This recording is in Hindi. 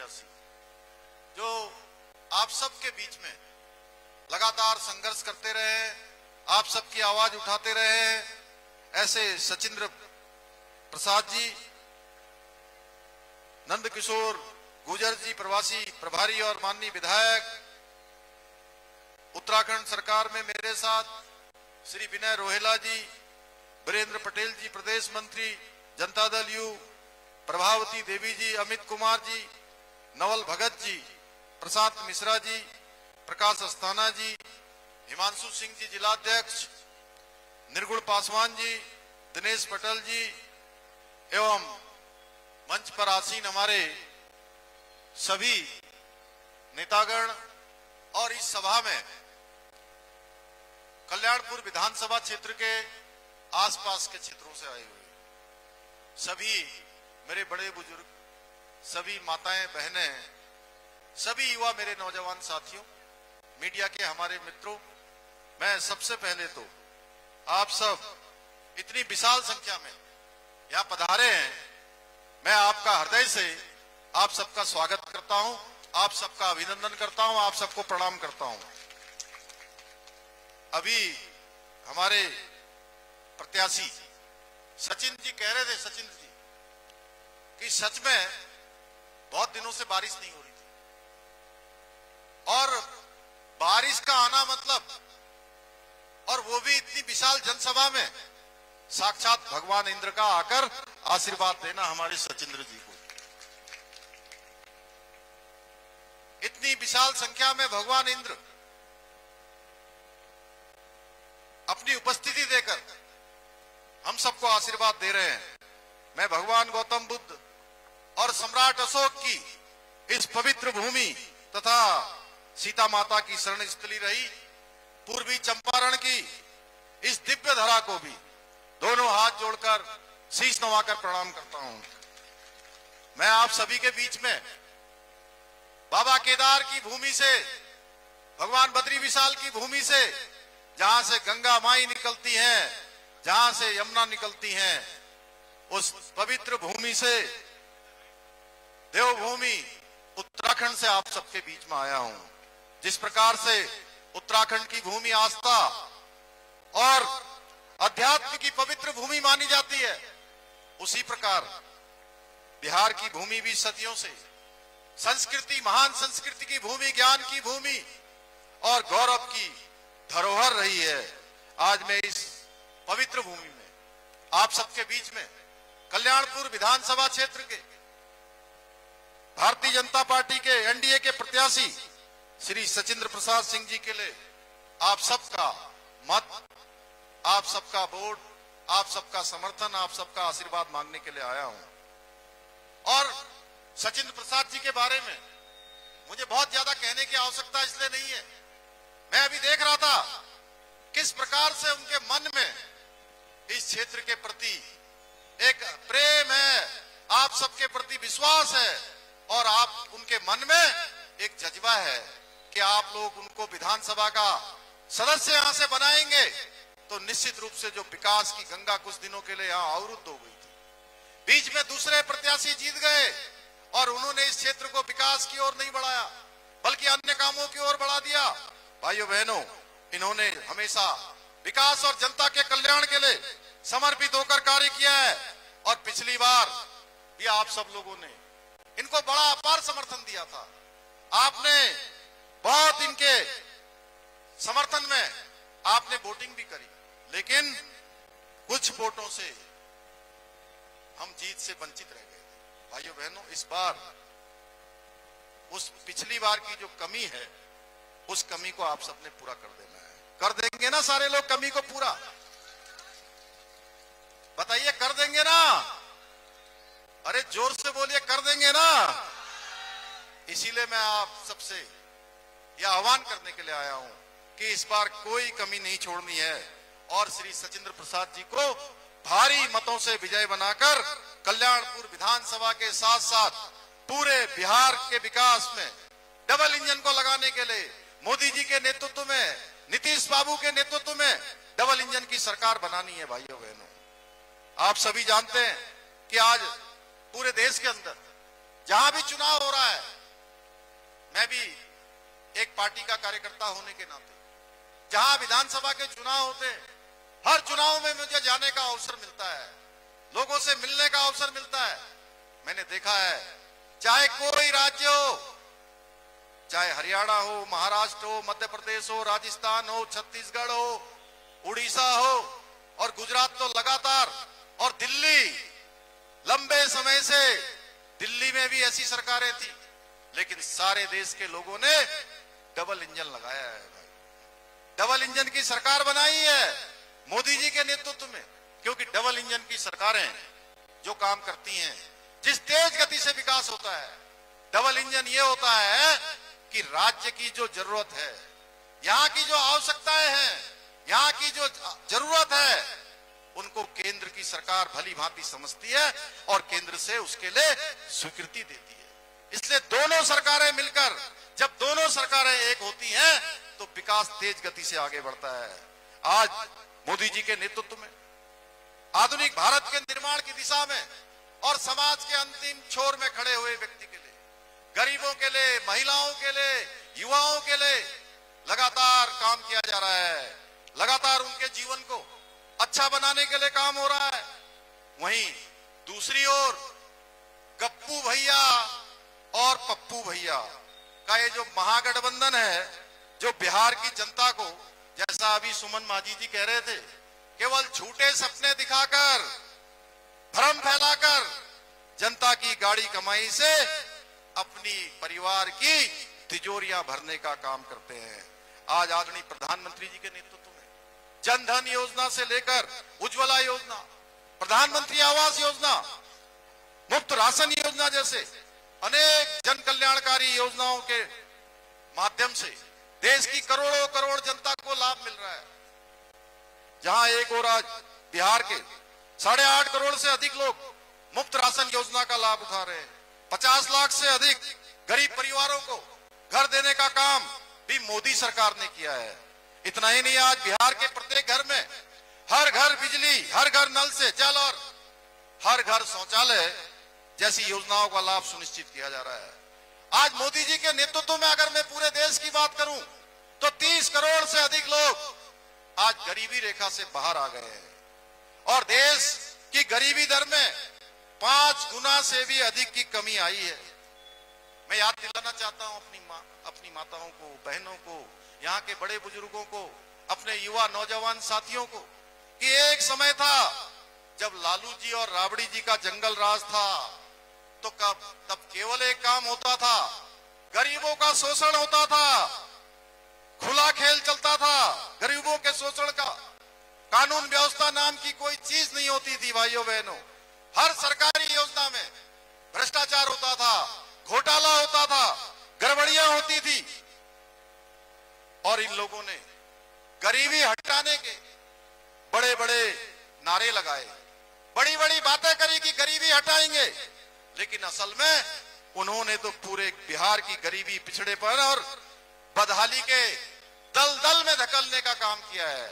प्रत्याशी जो आप सबके बीच में लगातार संघर्ष करते रहे, आप सबकी आवाज उठाते रहे, ऐसे सचिंद्र प्रसाद जी, नंद किशोर गुर्जर जी प्रवासी प्रभारी और माननीय विधायक, उत्तराखंड सरकार में मेरे साथ श्री विनय रोहेला जी, वीरेंद्र पटेल जी प्रदेश मंत्री जनता दल यू, प्रभावती देवी जी, अमित कुमार जी, नवल भगत जी, प्रशांत मिश्रा जी, प्रकाश अस्थाना जी, हिमांशु सिंह जी जिलाध्यक्ष, निर्गुण पासवान जी, दिनेश पटेल जी एवं मंच पर आसीन हमारे सभी नेतागण और इस सभा में कल्याणपुर विधानसभा क्षेत्र के आसपास के क्षेत्रों से आए हुए सभी मेरे बड़े बुजुर्ग, सभी माताएं बहनें, सभी युवा मेरे नौजवान साथियों, मीडिया के हमारे मित्रों, मैं सबसे पहले तो आप सब इतनी विशाल संख्या में यहां पधारे हैं, मैं आपका हृदय से आप सबका स्वागत करता हूं, आप सबका अभिनंदन करता हूं, आप सबको प्रणाम करता हूं। अभी हमारे प्रत्याशी सचिन जी कह रहे थे, सचिन जी, कि सच में बहुत दिनों से बारिश नहीं हो रही थी और बारिश का आना मतलब, और वो भी इतनी विशाल जनसभा में, साक्षात भगवान इंद्र का आकर आशीर्वाद देना हमारे सचिंद्र जी को। इतनी विशाल संख्या में भगवान इंद्र अपनी उपस्थिति देकर हम सबको आशीर्वाद दे रहे हैं। मैं भगवान गौतम बुद्ध और सम्राट अशोक की इस पवित्र भूमि तथा सीता माता की शरण स्थली रही पूर्वी चंपारण की इस दिव्य धरा को भी दोनों हाथ जोड़कर शीश नवाकर प्रणाम करता हूं। मैं आप सभी के बीच में बाबा केदार की भूमि से, भगवान बद्री विशाल की भूमि से, जहां से गंगा माई निकलती हैं, जहां से यमुना निकलती हैं, उस पवित्र भूमि से, देवभूमि उत्तराखंड से आप सबके बीच में आया हूं। जिस प्रकार से उत्तराखंड की भूमि आस्था और अध्यात्म की पवित्र भूमि मानी जाती है, उसी प्रकार बिहार की भूमि भी सदियों से संस्कृति, महान संस्कृति की भूमि, ज्ञान की भूमि और गौरव की धरोहर रही है। आज मैं इस पवित्र भूमि में आप सबके बीच में कल्याणपुर विधानसभा क्षेत्र के भारतीय जनता पार्टी के एनडीए के प्रत्याशी श्री सचिंद्र प्रसाद सिंह जी के लिए आप सबका मत, आप सबका वोट, आप सबका समर्थन, आप सबका आशीर्वाद मांगने के लिए आया हूं। और सचिंद्र प्रसाद जी के बारे में मुझे बहुत ज्यादा कहने की आवश्यकता इसलिए नहीं है, मैं अभी देख रहा था किस प्रकार से उनके मन में इस क्षेत्र के प्रति एक प्रेम है, आप सबके प्रति विश्वास है और आप उनके मन में एक जज्बा है कि आप लोग उनको विधानसभा का सदस्य यहां से बनाएंगे तो निश्चित रूप से जो विकास की गंगा कुछ दिनों के लिए यहां अवरुद्ध हो गई थी, बीच में दूसरे प्रत्याशी जीत गए और उन्होंने इस क्षेत्र को विकास की ओर नहीं बढ़ाया बल्कि अन्य कामों की ओर बढ़ा दिया। भाइयों बहनों, इन्होंने हमेशा विकास और जनता के कल्याण के लिए समर्पित होकर कार्य किया है और पिछली बार भी आप सब लोगों ने इनको बड़ा अपार समर्थन दिया था। आपने बहुत इनके समर्थन में आपने वोटिंग भी करी, लेकिन कुछ वोटों से हम जीत से वंचित रह गए। भाइयों बहनों, इस बार उस पिछली बार की जो कमी है, उस कमी को आप सबने पूरा कर देना है। कर देंगे ना सारे लोग कमी को पूरा? बताइए, कर देंगे ना? अरे जोर से बोलिए, कर देंगे ना? इसीलिए मैं आप सबसे यह आह्वान करने के लिए आया हूं कि इस बार कोई कमी नहीं छोड़नी है और श्री सचिंद्र प्रसाद जी को भारी मतों से विजय बनाकर कल्याणपुर विधानसभा के साथ साथ पूरे बिहार के विकास में डबल इंजन को लगाने के लिए मोदी जी के नेतृत्व में, नीतीश बाबू के नेतृत्व में डबल इंजन की सरकार बनानी है। भाइयों बहनों, आप सभी जानते हैं कि आज पूरे देश के अंदर जहां भी चुनाव हो रहा है, मैं भी एक पार्टी का कार्यकर्ता होने के नाते जहां विधानसभा के चुनाव होते हैं, हर चुनाव में मुझे जाने का अवसर मिलता है, लोगों से मिलने का अवसर मिलता है। मैंने देखा है, चाहे कोई राज्य हो, चाहे हरियाणा हो, महाराष्ट्र हो, मध्य प्रदेश हो, राजस्थान हो, छत्तीसगढ़ हो, उड़ीसा हो और गुजरात तो लगातार, और दिल्ली, लंबे समय से दिल्ली में भी ऐसी सरकारें थी, लेकिन सारे देश के लोगों ने डबल इंजन लगाया है भाई, डबल इंजन की सरकार बनाई है मोदी जी के नेतृत्व में। क्योंकि डबल इंजन की सरकारें जो काम करती हैं, जिस तेज गति से विकास होता है, डबल इंजन ये होता है कि राज्य की जो जरूरत है, यहां की जो आवश्यकताएं हैं, यहां की जो जरूरत है, उनको केंद्र की सरकार भली भांति समझती है और केंद्र से उसके लिए स्वीकृति देती है। इसलिए दोनों सरकारें मिलकर, जब दोनों सरकारें एक होती हैं, तो विकास तेज गति से आगे बढ़ता है। आज मोदी जी के नेतृत्व में आधुनिक भारत के निर्माण की दिशा में और समाज के अंतिम छोर में खड़े हुए व्यक्ति के लिए, गरीबों के लिए, महिलाओं के लिए, युवाओं के लिए लगातार काम किया जा रहा है, लगातार उनके जीवन को अच्छा बनाने के लिए काम हो रहा है। वहीं दूसरी ओर गप्पू भैया और पप्पू भैया का ये जो महागठबंधन है, जो बिहार की जनता को, जैसा अभी सुमन माझी जी कह रहे थे, केवल झूठे सपने दिखाकर, भ्रम फैलाकर जनता की गाड़ी कमाई से अपनी परिवार की तिजोरियां भरने का काम करते हैं। आज आदरणीय प्रधानमंत्री जी के नेतृत्व में जन धन योजना से लेकर उज्ज्वला योजना, प्रधानमंत्री आवास योजना, मुफ्त राशन योजना जैसे अनेक जन कल्याणकारी योजनाओं के माध्यम से देश की करोड़ों करोड़ जनता को लाभ मिल रहा है। जहां एक और आज बिहार के 8.5 करोड़ से अधिक लोग मुफ्त राशन योजना का लाभ उठा रहे हैं। 50 लाख से अधिक गरीब परिवारों को घर देने का काम भी मोदी सरकार ने किया है। इतना ही नहीं, आज बिहार के प्रत्येक घर में हर घर बिजली, हर घर नल से जल और हर घर शौचालय जैसी योजनाओं का लाभ सुनिश्चित किया जा रहा है। आज मोदी जी के नेतृत्व में अगर मैं पूरे देश की बात करूं तो 30 करोड़ से अधिक लोग आज गरीबी रेखा से बाहर आ गए हैं और देश की गरीबी दर में 5 गुना से भी अधिक की कमी आई है। मैं याद दिलाना चाहता हूं अपनी माताओं को, बहनों को, यहाँ के बड़े बुजुर्गों को, अपने युवा नौजवान साथियों को, कि एक समय था जब लालू जी और राबड़ी जी का जंगल राज था, तो तब केवल एक काम होता था, गरीबों का शोषण होता था, खुला खेल चलता था गरीबों के शोषण का। कानून व्यवस्था नाम की कोई चीज नहीं होती थी भाइयों बहनों। हर सरकारी योजना में भ्रष्टाचार होता था, घोटाला होता था, गड़बड़ियां होती थी और इन लोगों ने गरीबी हटाने के बड़े बड़े नारे लगाए, बड़ी बड़ी बातें करी कि गरीबी हटाएंगे, लेकिन असल में उन्होंने तो पूरे बिहार की गरीबी, पिछड़ेपन और बदहाली के दलदल में धकेलने का काम किया है।